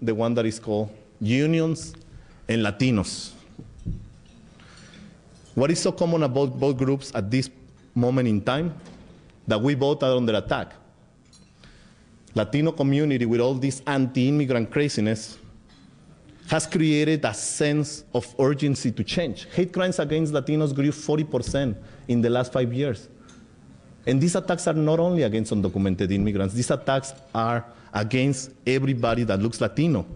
the one that is called Unions and Latinos. What is so common about both groups at this moment in time? That we both are under attack. Latino community, with all this anti-immigrant craziness, has created a sense of urgency to change. Hate crimes against Latinos grew 40% in the last 5 years. And these attacks are not only against undocumented immigrants, these attacks are against everybody that looks Latino.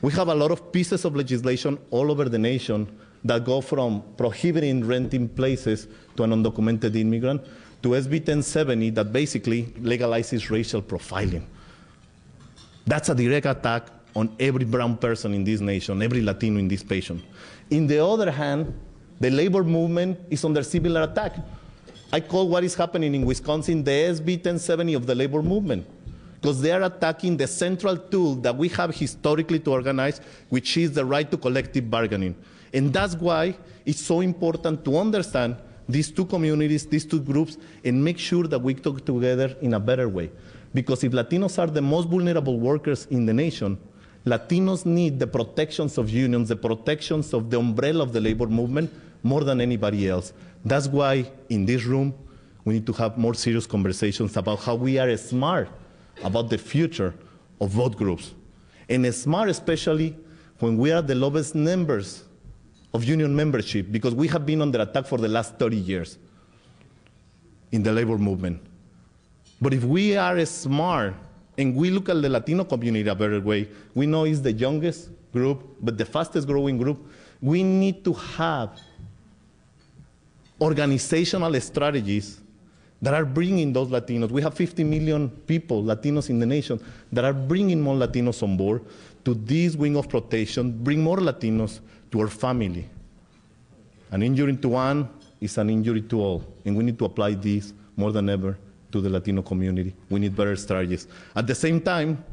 We have a lot of pieces of legislation all over the nation that go from prohibiting renting places to an undocumented immigrant to SB 1070 that basically legalizes racial profiling. That's a direct attack on every brown person in this nation, every Latino in this nation. On the other hand, the labor movement is under similar attack. I call what is happening in Wisconsin the SB 1070 of the labor movement, because they are attacking the central tool that we have historically to organize, which is the right to collective bargaining. And that's why it's so important to understand these two communities, these two groups, and make sure that we talk together in a better way. Because if Latinos are the most vulnerable workers in the nation, Latinos need the protections of unions, the protections of the umbrella of the labor movement more than anybody else. That's why in this room, we need to have more serious conversations about how we are smart about the future of both groups. And smart especially when we are the lowest numbers of union membership, because we have been under attack for the last 30 years in the labor movement. But if we are smart and we look at the Latino community a better way, we know it's the youngest group, but the fastest growing group. We need to have organizational strategies that are bringing those Latinos. We have 50 million people, Latinos in the nation, that are bringing more Latinos on board to this wing of protection, bring more Latinos to our family. An injury to one is an injury to all, and we need to apply this more than ever to the Latino community. We need better strategies. At the same time,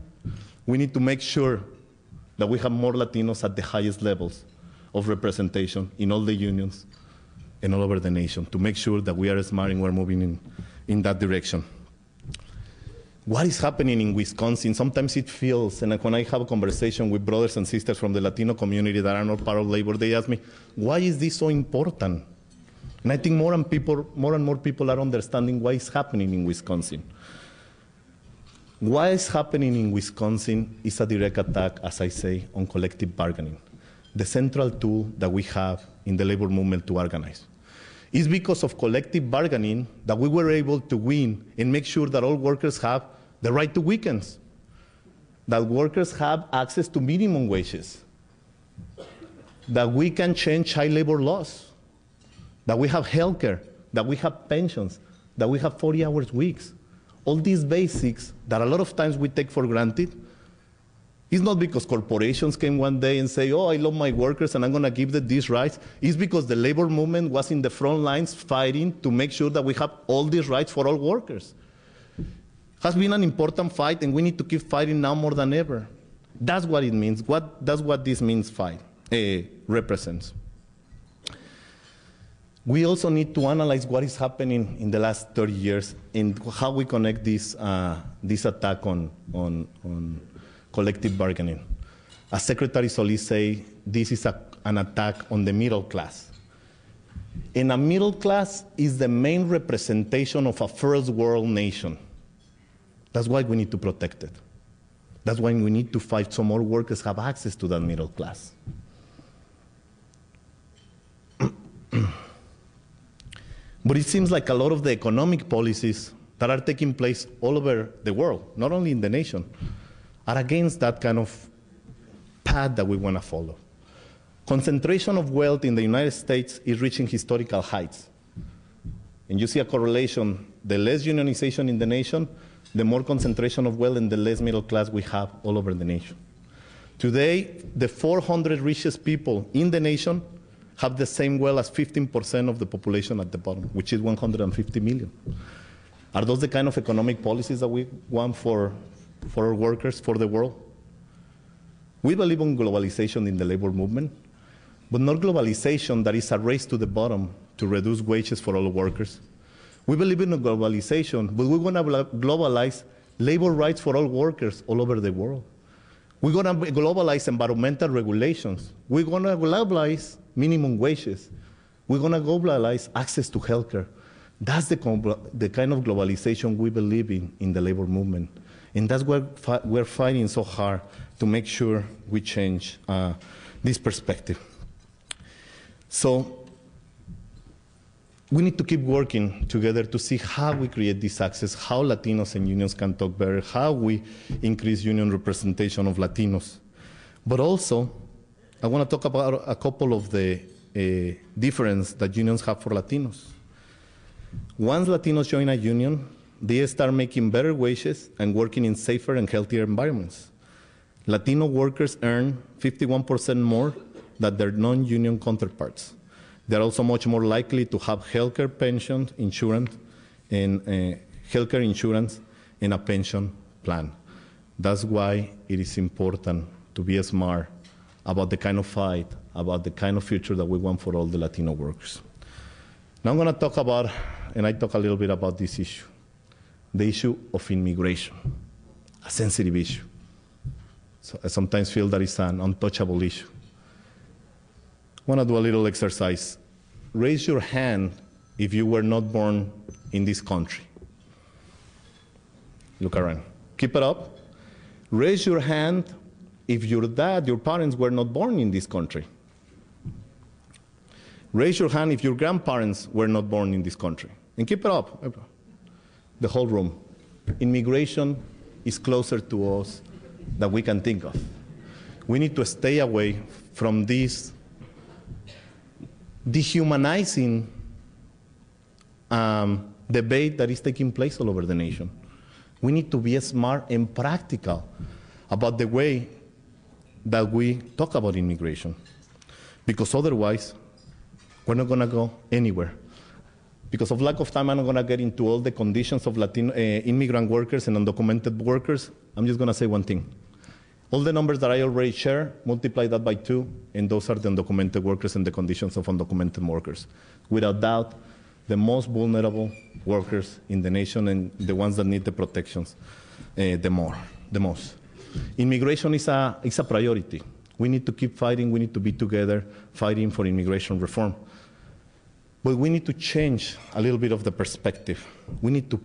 we need to make sure that we have more Latinos at the highest levels of representation in all the unions and all over the nation to make sure that we are smart and we're moving in that direction. What is happening in Wisconsin? Sometimes it feels, and when I have a conversation with brothers and sisters from the Latino community that are not part of labor, they ask me, why is this so important? And I think more and more people are understanding why it's happening in Wisconsin. What is happening in Wisconsin is a direct attack, as I say, on collective bargaining, the central tool that we have in the labor movement to organize. It's because of collective bargaining that we were able to win and make sure that all workers have the right to weekends, that workers have access to minimum wages, that we can change child labor laws, that we have health care, that we have pensions, that we have 40 hours weeks. All these basics that a lot of times we take for granted. It's not because corporations came one day and say, oh, I love my workers and I'm going to give them these rights. It's because the labor movement was in the front lines fighting to make sure that we have all these rights for all workers. It has been an important fight, and we need to keep fighting now more than ever. That's what it means. That's what this means represents. We also need to analyze what is happening in the last 30 years and how we connect this attack on collective bargaining. As Secretary Solis said, this is an attack on the middle class. And a middle class is the main representation of a first world nation. That's why we need to protect it. That's why we need to fight so more workers have access to that middle class. But it seems like a lot of the economic policies that are taking place all over the world, not only in the nation, are against that kind of path that we want to follow. Concentration of wealth in the United States is reaching historical heights. And you see a correlation, the less unionization in the nation, the more concentration of wealth and the less middle class we have all over the nation. Today, the 400 richest people in the nation have the same wealth as 15% of the population at the bottom, which is 150 million. Are those the kind of economic policies that we want for our workers, for the world? We believe in globalization in the labor movement, but not globalization that is a race to the bottom to reduce wages for all workers. We believe in a globalization, but we want to globalize labor rights for all workers all over the world. We're going to globalize environmental regulations. We're going to globalize minimum wages. We're going to globalize access to healthcare. That's the kind of globalization we believe in the labor movement. And that's why we're fighting so hard to make sure we change this perspective. So we need to keep working together to see how we create this access, how Latinos and unions can talk better, how we increase union representation of Latinos. But also, I want to talk about a couple of the difference that unions have for Latinos. Once Latinos join a union, they start making better wages and working in safer and healthier environments. Latino workers earn 51% more than their non-union counterparts. They're also much more likely to have healthcare insurance and a pension plan. That's why it is important to be smart about the kind of fight, about the kind of future that we want for all the Latino workers. Now I'm going to talk about, and I talk a little bit about this issue, the issue of immigration, a sensitive issue. So I sometimes feel that it's an untouchable issue. I want to do a little exercise. Raise your hand if you were not born in this country. Look around. Keep it up. Raise your hand if your parents were not born in this country. Raise your hand if your grandparents were not born in this country. And keep it up. The whole room. Immigration is closer to us than we can think of. We need to stay away from this dehumanizing debate that is taking place all over the nation. We need to be smart and practical about the way that we talk about immigration, because otherwise we're not going to go anywhere. Because of lack of time, I'm not going to get into all the conditions of Latino immigrant workers and undocumented workers. I'm just going to say one thing. All the numbers that I already shared, multiply that by 2, and those are the undocumented workers and the conditions of undocumented workers. Without doubt, the most vulnerable workers in the nation and the ones that need the protections the most. Immigration is a priority. We need to keep fighting. We need to be together fighting for immigration reform. But we need to change a little bit of the perspective. We need to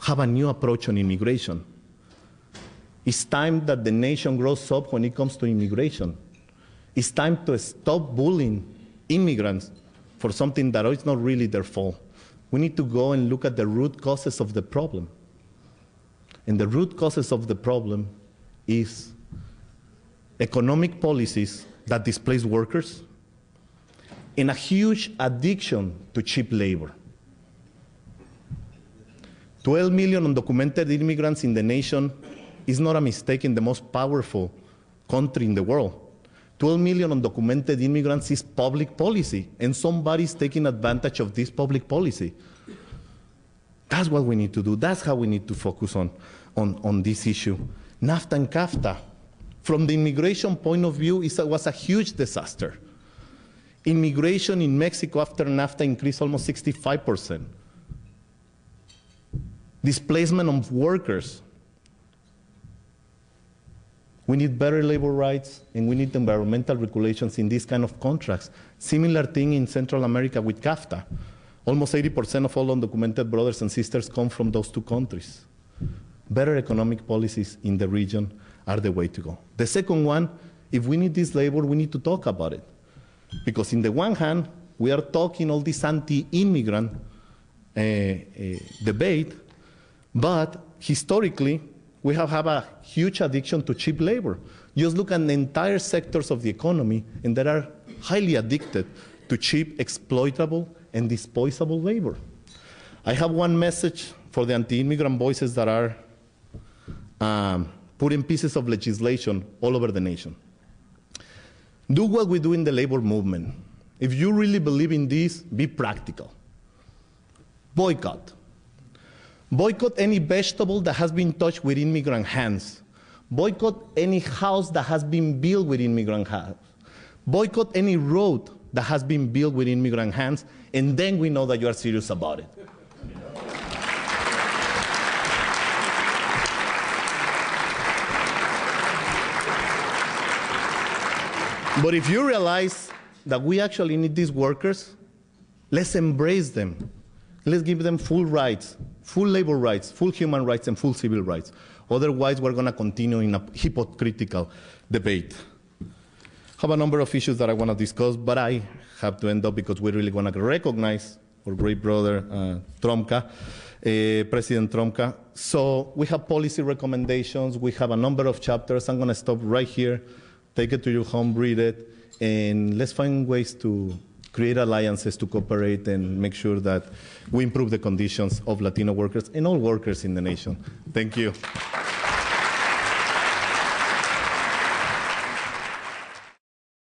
have a new approach on immigration. It's time that the nation grows up when it comes to immigration. It's time to stop bullying immigrants for something that is not really their fault. We need to go and look at the root causes of the problem. And the root causes of the problem is economic policies that displace workers and a huge addiction to cheap labor. 12 million undocumented immigrants in the nation is not a mistake in the most powerful country in the world. 12 million undocumented immigrants is public policy, and somebody's taking advantage of this public policy. That's what we need to do. That's how we need to focus on this issue. NAFTA and CAFTA, from the immigration point of view, was a huge disaster. Immigration in Mexico after NAFTA increased almost 65%. Displacement of workers. We need better labor rights, and we need environmental regulations in these kind of contracts. Similar thing in Central America with CAFTA. Almost 80% of all undocumented brothers and sisters come from those two countries. Better economic policies in the region are the way to go. The second one, if we need this labor, we need to talk about it. Because in the one hand, we are talking all this anti-immigrant debate, but historically, we have had a huge addiction to cheap labor. Just look at the entire sectors of the economy, and they are highly addicted to cheap, exploitable, and disposable labor. I have one message for the anti-immigrant voices that are putting pieces of legislation all over the nation. Do what we do in the labor movement. If you really believe in this, be practical. Boycott. Boycott any vegetable that has been touched with immigrant hands. Boycott any house that has been built with immigrant hands. Boycott any road that has been built with immigrant hands, and then we know that you are serious about it. But if you realize that we actually need these workers, let's embrace them. Let's give them full rights, full labor rights, full human rights, and full civil rights. Otherwise, we're going to continue in a hypocritical debate. I have a number of issues that I want to discuss, but I have to end up because we really want to recognize our great brother, Tromka, President Tromka. So we have policy recommendations. We have a number of chapters. I'm going to stop right here, take it to your home, read it, and let's find ways to create alliances to cooperate and make sure that we improve the conditions of Latino workers and all workers in the nation. Thank you.